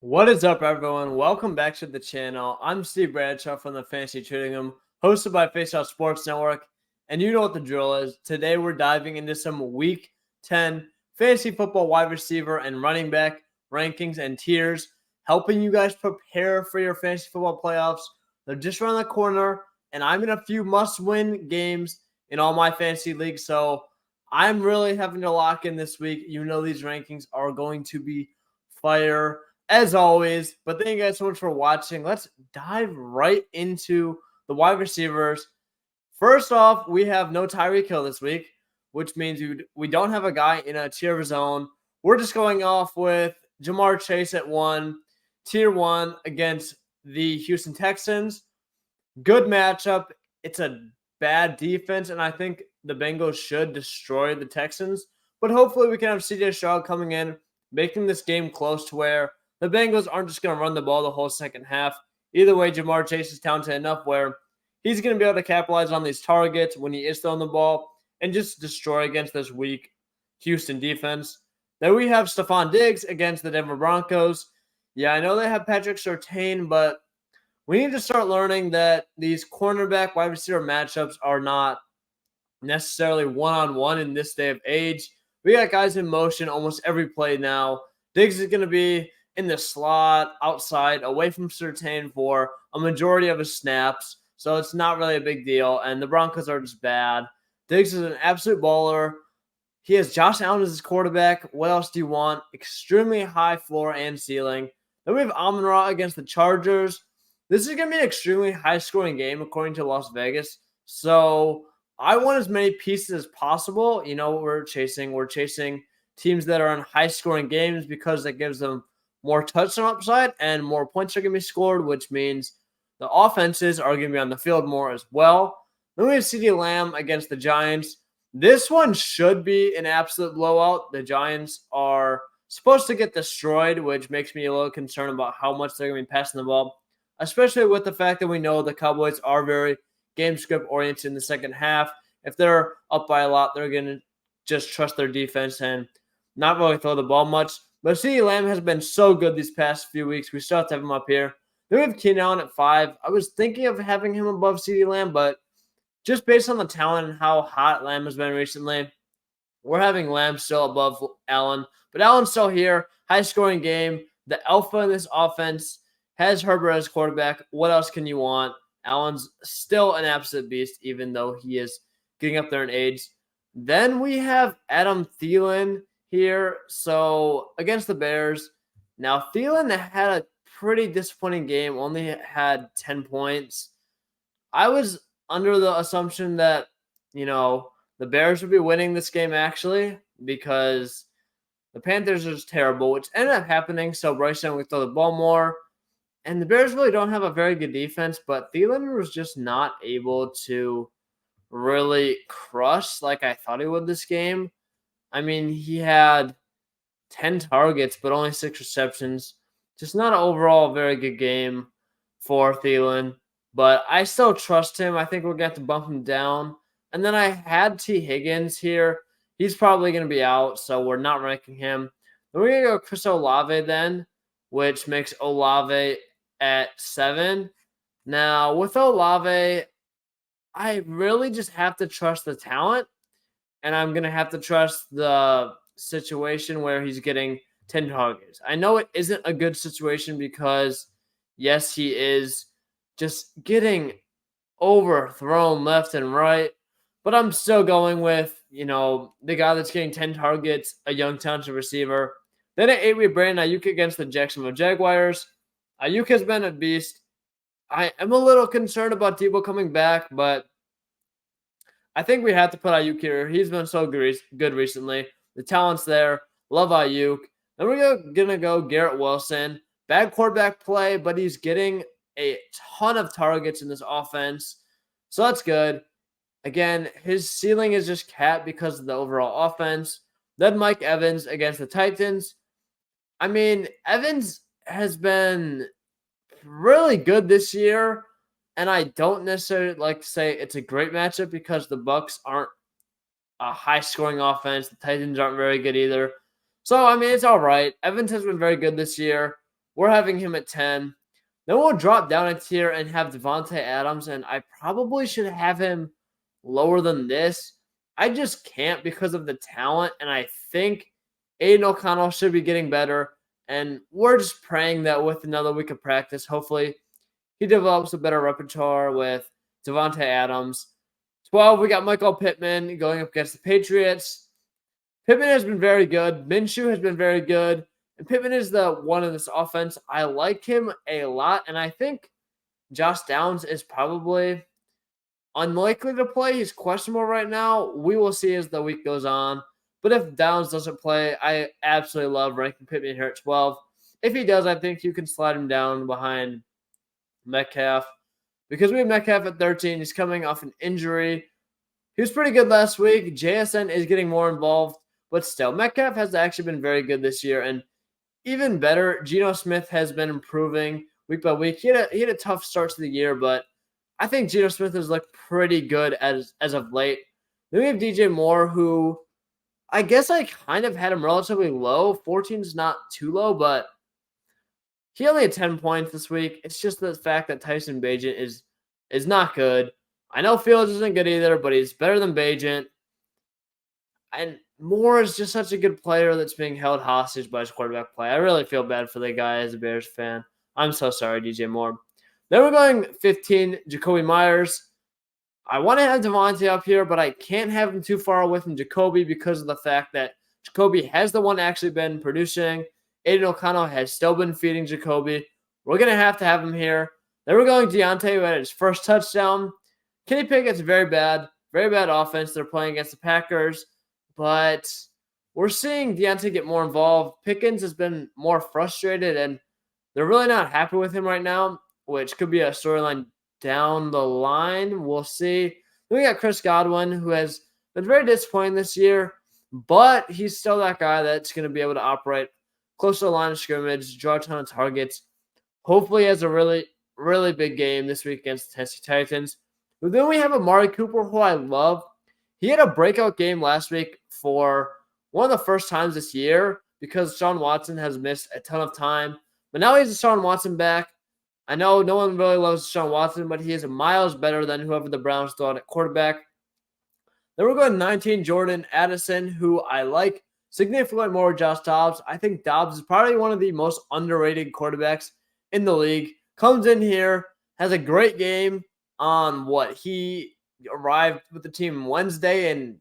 What is up, everyone? Welcome back to the channel. I'm Steve Bradshaw from the Fantasy Trading Room, hosted by Faceoff Sports Network. And you know what the drill is. Today, we're diving into some Week 10 fantasy football wide receiver and running back rankings and tiers, helping you guys prepare for your fantasy football playoffs. They're just around the corner, and I'm in a few must-win games in all my fantasy leagues. So I'm really having to lock in this week. You know these rankings are going to be fire as always. But thank you guys so much for watching. Let's dive right into the wide receivers. First off, we have no Tyreek Hill this week, which means we don't have a guy in a tier of his own. We're just going off with Jamar Chase at tier one against the Houston Texans. Good matchup. It's a bad defense, and I think the Bengals should destroy the Texans. But hopefully we can have CJ Stroud coming in, making this game close to where the Bengals aren't just going to run the ball the whole second half. Either way, Jamar Chase is talented enough where he's going to be able to capitalize on these targets when he is throwing the ball and just destroy against this weak Houston defense. Then we have Stephon Diggs against the Denver Broncos. Yeah, I know they have Patrick Surtain, but we need to start learning that these cornerback wide receiver matchups are not necessarily one-on-one in this day of age. We got guys in motion almost every play now. Diggs is going to be in the slot, outside, away from Surtain for a majority of his snaps. So it's not really a big deal. And the Broncos are just bad. Diggs is an absolute baller. He has Josh Allen as his quarterback. What else do you want? Extremely high floor and ceiling. Then we have Amon-Ra against the Chargers. This is going to be an extremely high-scoring game, according to Las Vegas. So I want as many pieces as possible. You know what we're chasing? We're chasing teams that are in high-scoring games because that gives them more touchdown upside and more points are going to be scored, which means the offenses are going to be on the field more as well. Then we have CeeDee Lamb against the Giants. This one should be an absolute blowout. The Giants are supposed to get destroyed, which makes me a little concerned about how much they're going to be passing the ball, especially with the fact that we know the Cowboys are very game script oriented in the second half. If they're up by a lot, they're going to just trust their defense and not really throw the ball much. But CeeDee Lamb has been so good these past few weeks. We still have to have him up here. Then we have Keenan Allen at 5. I was thinking of having him above CeeDee Lamb, but just based on the talent and how hot Lamb has been recently, we're having Lamb still above Allen. But Allen's still here. High-scoring game. The alpha in this offense has Herbert as quarterback. What else can you want? Allen's still an absolute beast, even though he is getting up there in age. Then we have Adam Thielen here. So against the Bears. Now, Thielen had a pretty disappointing game, only had 10 points. I was under the assumption that, the Bears would be winning this game actually because the Panthers are just terrible, which ended up happening. So Bryce Young would throw the ball more. And the Bears really don't have a very good defense, but Thielen was just not able to really crush like I thought he would this game. I mean, he had 10 targets, but only 6 receptions. Just not an overall very good game for Thielen, but I still trust him. I think we're going to have to bump him down. And then I had T. Higgins here. He's probably going to be out, so we're not ranking him. Then we're going to go Chris Olave then, which makes Olave at 7. Now, with Olave, I really just have to trust the talent, and I'm going to have to trust the situation where he's getting 10 targets. I know it isn't a good situation because, yes, he is just getting overthrown left and right, but I'm still going with, the guy that's getting 10 targets, a young talented receiver. Then at 8, we have Brandon Ayuk against the Jacksonville Jaguars. Ayuk has been a beast. I am a little concerned about Debo coming back, but I think we have to put Ayuk here. He's been so good recently. The talent's there. Love Ayuk. Then we're going to go Garrett Wilson. Bad quarterback play, but he's getting a ton of targets in this offense. So that's good. Again, his ceiling is just capped because of the overall offense. Then Mike Evans against the Titans. I mean, Evans has been really good this year, and I don't necessarily like to say it's a great matchup because the Bucs aren't a high-scoring offense. The Titans aren't very good either. So, I mean, it's all right. Evans has been very good this year. We're having him at 10. Then we'll drop down a tier and have Davante Adams, and I probably should have him lower than this. I just can't because of the talent, and I think Aiden O'Connell should be getting better, and we're just praying that with another week of practice, hopefully he develops a better repertoire with Davante Adams. 12, we got Michael Pittman going up against the Patriots. Pittman has been very good. Minshew has been very good. And Pittman is the one in this offense. I like him a lot, and I think Josh Downs is probably unlikely to play. He's questionable right now. We will see as the week goes on. But if Downs doesn't play, I absolutely love ranking Pittman here at 12. If he does, I think you can slide him down behind Metcalf. Because we have Metcalf at 13. He's coming off an injury. He was pretty good last week. JSN is getting more involved. But still, Metcalf has actually been very good this year. And even better, Geno Smith has been improving week by week. He had a tough start to the year, but I think Geno Smith has looked pretty good as of late. Then we have DJ Moore, who I guess I kind of had him relatively low. 14 is not too low, but he only had 10 points this week. It's just the fact that Tyson Bagent is not good. I know Fields isn't good either, but he's better than Bagent. And Moore is just such a good player that's being held hostage by his quarterback play. I really feel bad for the guy as a Bears fan. I'm so sorry, DJ Moore. Then we're going 15, Jakobi Meyers. I want to have Devontae up here, but I can't have him too far away from Jakobi because of the fact that Jakobi has the one actually been producing. Aiden O'Connell has still been feeding Jakobi. We're going to have him here. Then we're going Deontay, who had his first touchdown. Kenny Pickett's very bad offense. They're playing against the Packers. But we're seeing Deontay get more involved. Pickens has been more frustrated, and they're really not happy with him right now, which could be a storyline down the line. We'll see. Then we got Chris Godwin, who has been very disappointing this year, but he's still that guy that's going to be able to operate close to the line of scrimmage, draw a ton of targets. Hopefully has a really, really big game this week against the Tennessee Titans. But then we have Amari Cooper, who I love. He had a breakout game last week for one of the first times this year because Sean Watson has missed a ton of time. But now he's a Sean Watson back. I know no one really loves Sean Watson, but he is miles better than whoever the Browns thought at quarterback. Then we're going 19, Jordan Addison, who I like significantly more Josh Dobbs. I think Dobbs is probably one of the most underrated quarterbacks in the league. Comes in here, has a great game on he arrived with the team Wednesday and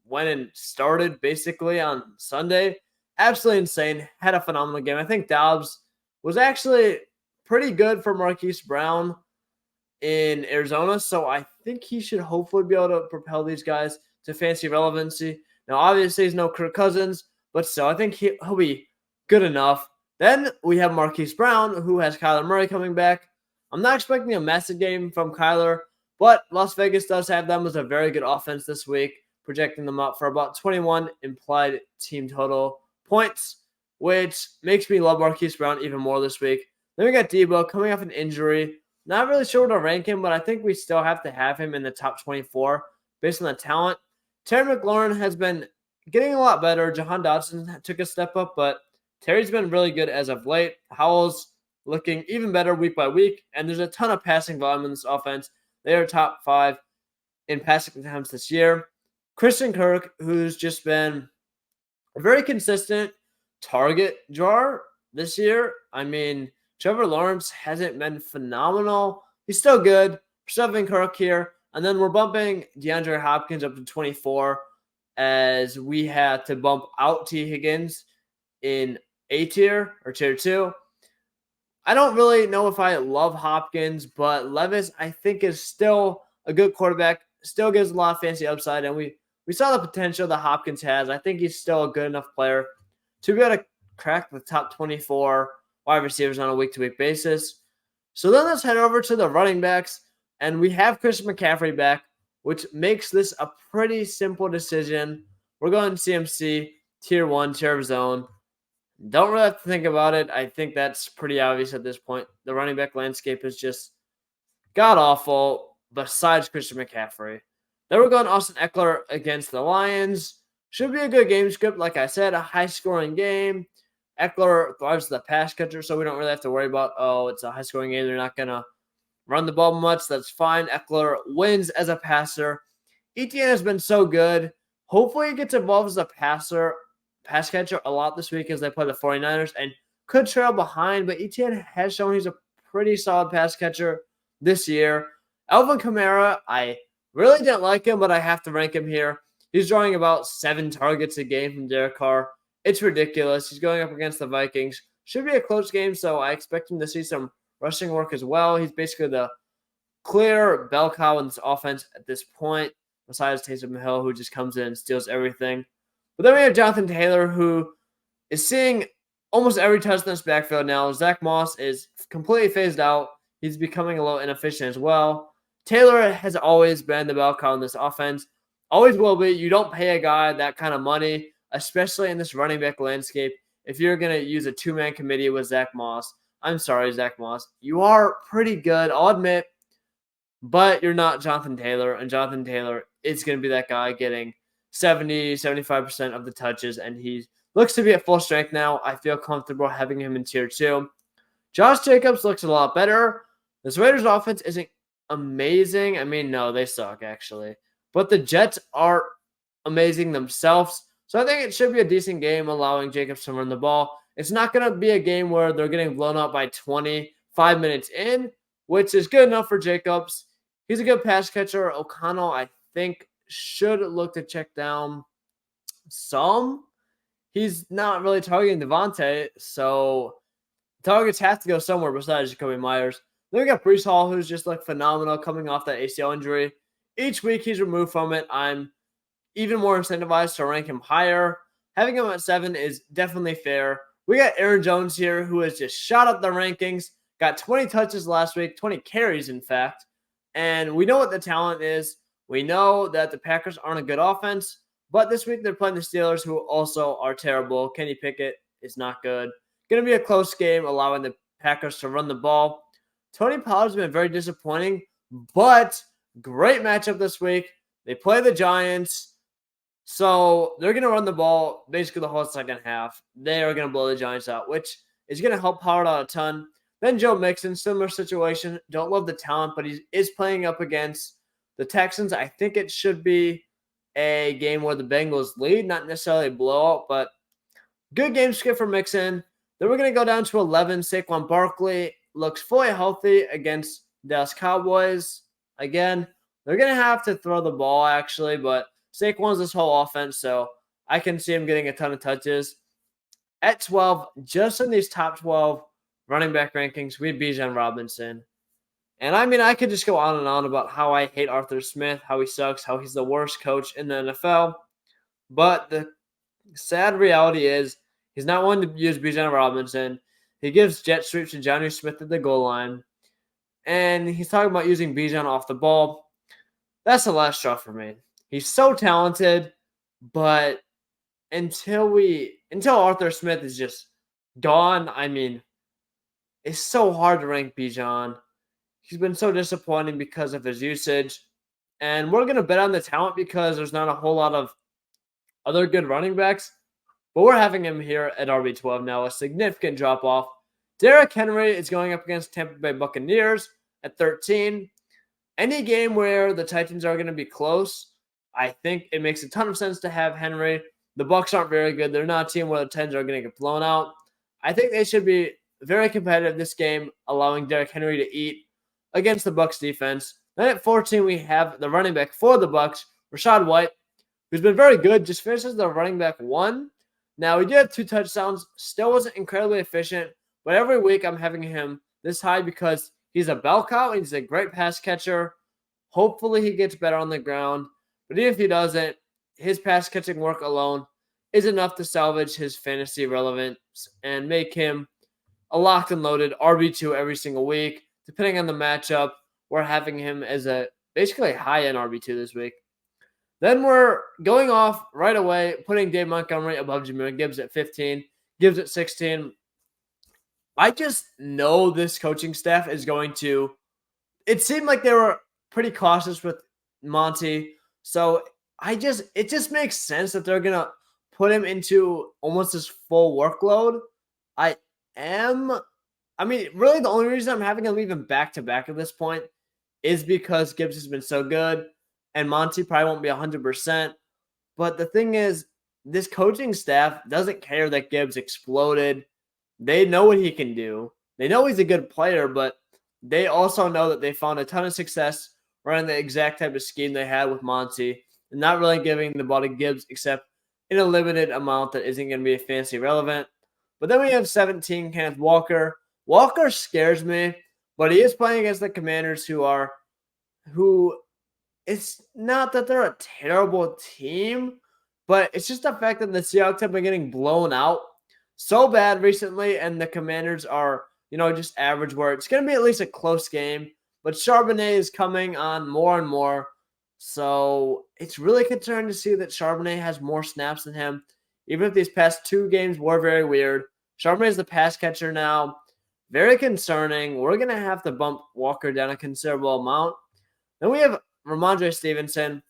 went and started basically on Sunday. Absolutely insane. Had a phenomenal game. I think Dobbs was actually pretty good for Marquise Brown in Arizona, so I think he should hopefully be able to propel these guys to fantasy relevancy. Now, obviously, he's no Kirk Cousins, but still, I think he'll be good enough. Then we have Marquise Brown, who has Kyler Murray coming back. I'm not expecting a massive game from Kyler, but Las Vegas does have them as a very good offense this week, projecting them up for about 21 implied team total points, which makes me love Marquise Brown even more this week. Then we got Debo coming off an injury. Not really sure where to rank him, but I think we still have to have him in the top 24 based on the talent. Terry McLaurin has been getting a lot better. Jahan Dotson took a step up, but Terry's been really good as of late. Howell's looking even better week by week, and there's a ton of passing volume in this offense. They are top 5 in passing attempts this year. Christian Kirk, who's just been a very consistent target drawer this year. I mean, Trevor Lawrence hasn't been phenomenal. He's still good. We're Kirk here. And then we're bumping DeAndre Hopkins up to 24 as we had to bump out T. Higgins in A tier or tier 2. I don't really know if I love Hopkins, but Levis, I think, is still a good quarterback, still gives a lot of fancy upside, and we saw the potential that Hopkins has. I think he's still a good enough player to be able to crack the top 24 wide receivers on a week-to-week basis. So then let's head over to the running backs, and we have Christian McCaffrey back, which makes this a pretty simple decision. We're going CMC, tier 1, tier of zone. Don't really have to think about it. I think that's pretty obvious at this point. The running back landscape is just god-awful besides Christian McCaffrey. Then we're going Austin Eckler against the Lions. Should be a good game script. Like I said, a high-scoring game. Eckler thrives as a pass catcher, so we don't really have to worry about, oh, it's a high-scoring game. They're not going to run the ball much. That's fine. Eckler wins as a passer. Etienne has been so good. Hopefully he gets involved as a pass catcher a lot this week as they play the 49ers and could trail behind, but Etienne has shown he's a pretty solid pass catcher this year. Alvin Kamara, I really didn't like him, but I have to rank him here. He's drawing about 7 targets a game from Derek Carr. It's ridiculous. He's going up against the Vikings. Should be a close game, so I expect him to see some rushing work as well. He's basically the clear bell cow in this offense at this point, besides Taysom Hill, who just comes in and steals everything. But then we have Jonathan Taylor, who is seeing almost every touch in this backfield now. Zach Moss is completely phased out. He's becoming a little inefficient as well. Taylor has always been the bell cow in this offense. Always will be. You don't pay a guy that kind of money, especially in this running back landscape, if you're going to use a two-man committee with Zach Moss. I'm sorry, Zach Moss. You are pretty good, I'll admit, but you're not Jonathan Taylor, and Jonathan Taylor is going to be that guy getting 70, 75% of the touches, and he looks to be at full strength now. I feel comfortable having him in tier 2. Josh Jacobs looks a lot better. This Raiders offense isn't amazing. I mean, no, they suck, actually. But the Jets are amazing themselves. So I think it should be a decent game allowing Jacobs to run the ball. It's not going to be a game where they're getting blown up by 5 minutes in, which is good enough for Jacobs. He's a good pass catcher. O'Connell, I think, should look to check down some. He's not really targeting Devontae, so targets have to go somewhere besides Jacoby Myers. Then we got Breece Hall, who's just like phenomenal coming off that ACL injury. Each week he's removed from it. I'm even more incentivized to rank him higher. Having him at 7 is definitely fair. We got Aaron Jones here, who has just shot up the rankings. Got 20 touches last week, 20 carries, in fact. And we know what the talent is. We know that the Packers aren't a good offense. But this week they're playing the Steelers, who also are terrible. Kenny Pickett is not good. Going to be a close game, allowing the Packers to run the ball. Tony Pollard's been very disappointing, but great matchup this week. They play the Giants. So they're going to run the ball basically the whole second half. They are going to blow the Giants out, which is going to help Pollard out a ton. Then Joe Mixon, similar situation. Don't love the talent, but he is playing up against the Texans. I think it should be a game where the Bengals lead, not necessarily a blowout, but good game script for Mixon. Then we're going to go down to 11. Saquon Barkley looks fully healthy against Dallas Cowboys. Again, they're going to have to throw the ball, actually, but Saquon's this whole offense, so I can see him getting a ton of touches. At 12, just in these top 12 running back rankings, we have Bijan Robinson. And I mean, I could just go on and on about how I hate Arthur Smith, how he sucks, how he's the worst coach in the NFL. But the sad reality is he's not one to use Bijan Robinson. He gives jet sweeps to Jonnu Smith at the goal line. And he's talking about using Bijan off the ball. That's the last straw for me. He's so talented, but until Arthur Smith is just gone, I mean, it's so hard to rank Bijan. He's been so disappointing because of his usage. And we're going to bet on the talent because there's not a whole lot of other good running backs. But we're having him here at RB12 now, a significant drop-off. Derrick Henry is going up against Tampa Bay Buccaneers at 13. Any game where the Titans are going to be close, I think it makes a ton of sense to have Henry. The Bucs aren't very good. They're not a team where the Titans are going to get blown out. I think they should be very competitive this game, allowing Derrick Henry to eat against the Bucs defense. Then at 14, we have the running back for the Bucs, Rachaad White, who's been very good. Just finishes the running back 1. Now, he did have 2 touchdowns. Still wasn't incredibly efficient. But every week I'm having him this high because he's a bell cow and he's a great pass catcher. Hopefully he gets better on the ground. But even if he doesn't, his pass catching work alone is enough to salvage his fantasy relevance and make him a locked and loaded RB2 every single week. Depending on the matchup, we're having him as basically a high-end RB2 this week. Then we're going off right away, putting Dave Montgomery above Jahmyr Gibbs at 15, Gibbs at 16. I just know this coaching staff is going to – it seemed like they were pretty cautious with Monty. So it just makes sense that they're going to put him into almost his full workload. really the only reason I'm having him even back-to-back at this point is because Gibbs has been so good, and Monty probably won't be 100%. But the thing is, this coaching staff doesn't care that Gibbs exploded. They know what he can do. They know he's a good player, but they also know that they found a ton of success running the exact type of scheme they had with Monty and not really giving the ball to Gibbs except in a limited amount that isn't going to be fancy relevant. But then we have 17, Kenneth Walker. Walker scares me, but he is playing against the Commanders who it's not that they're a terrible team, but it's just the fact that the Seahawks have been getting blown out so bad recently, and the Commanders are, just average, where it's going to be at least a close game. But Charbonnet is coming on more and more. So it's really concerning to see that Charbonnet has more snaps than him, even if these past 2 games were very weird. Charbonnet is the pass catcher now. Very concerning. We're going to have to bump Walker down a considerable amount. Then we have Ramondre Stevenson.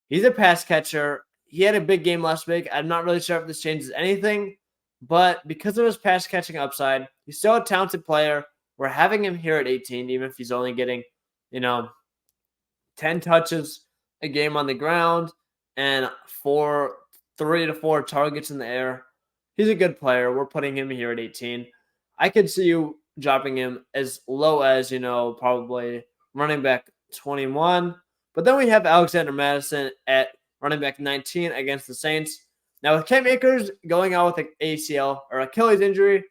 He's a pass catcher. He had a big game last week. I'm not really sure if this changes anything, but because of his pass catching upside, he's still a talented player. We're having him here at 18, even if he's only getting, 10 touches a game on the ground and 3 to 4 targets in the air. He's a good player. We're putting him here at 18. I could see you dropping him as low as, probably running back 21. But then we have Alexander Mattison at running back 19 against the Saints. Now, with Cam Akers going out with an ACL or Achilles injury,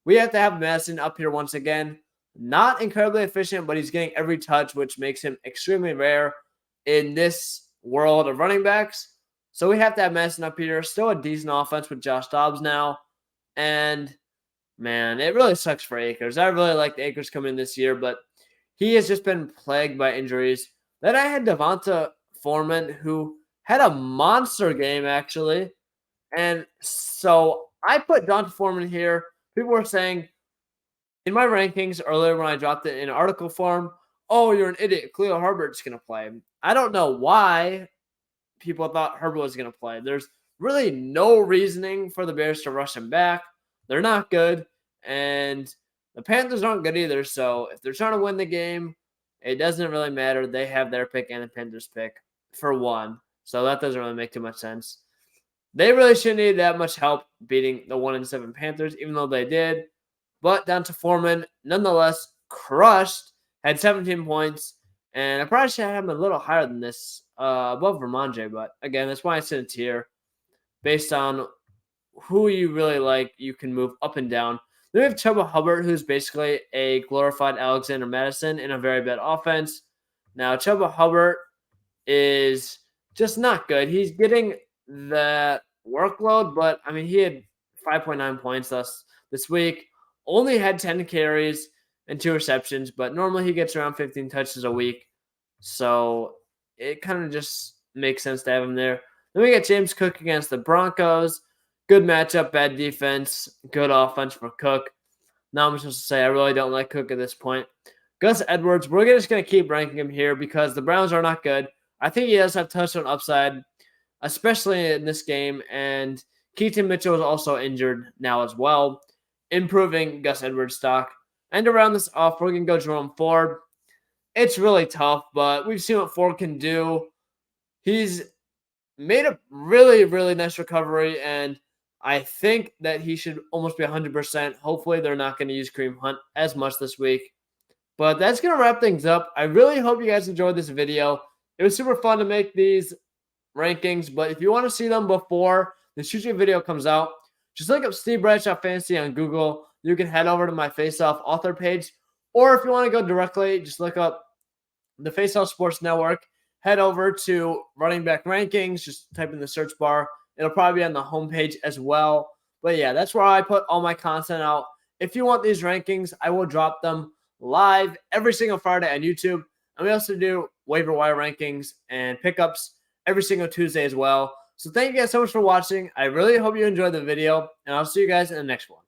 we have to have Mattison up here once again. Not incredibly efficient, but he's getting every touch, which makes him extremely rare in this world of running backs. So we have to have Mattison up here. Still a decent offense with Josh Dobbs now. And, man, it really sucks for Akers. I really liked Akers coming in this year, but he has just been plagued by injuries. Then I had Devonta Foreman, who had a monster game, actually. And so I put Devonta Foreman here. People were saying in my rankings earlier when I dropped it in article form, oh, you're an idiot. Khalil Herbert's going to play. I don't know why people thought Herbert was going to play. There's really no reasoning for the Bears to rush him back. They're not good. And the Panthers aren't good either. So if they're trying to win the game, it doesn't really matter. They have their pick and the Panthers pick for one. So that doesn't really make too much sense. They really shouldn't need that much help beating the 1-7 Panthers, even though they did. But Devonta Foreman, nonetheless, crushed, had 17 points. And I probably should have him a little higher than this, above Ramondre. But again, that's why I sit in tier. Based on who you really like, you can move up and down. Then we have Chuba Hubbard, who's basically a glorified Alexander Mattison in a very bad offense. Now, Chuba Hubbard is just not good. He's getting that workload, but, he had 5.9 points this week. Only had 10 carries and 2 receptions, but normally he gets around 15 touches a week. So it kind of just makes sense to have him there. Then we got James Cook against the Broncos. Good matchup, bad defense, good offense for Cook. Now I'm supposed to say I really don't like Cook at this point. Gus Edwards, we're just going to keep ranking him here because the Browns are not good. I think he does have touchdown upside, especially in this game. And Keaton Mitchell is also injured now as well, improving Gus Edwards' stock. And to round this off, we're going to go Jerome Ford. It's really tough, but we've seen what Ford can do. He's made a really, really nice recovery, and I think that he should almost be 100%. Hopefully, they're not going to use Kareem Hunt as much this week. But that's going to wrap things up. I really hope you guys enjoyed this video. It was super fun to make these rankings, but if you want to see them before the Tuesday video comes out, just look up Steve Bradshaw Fantasy on Google. You can head over to my Face Off author page, or if you want to go directly, just look up the Face Off Sports Network. Head over to running back rankings. Just type in the search bar. It'll probably be on the homepage as well. But yeah, that's where I put all my content out. If you want these rankings, I will drop them live every single Friday on YouTube. And we also do waiver wire rankings and pickups every single Tuesday as well. So thank you guys so much for watching. I really hope you enjoyed the video, and I'll see you guys in the next one.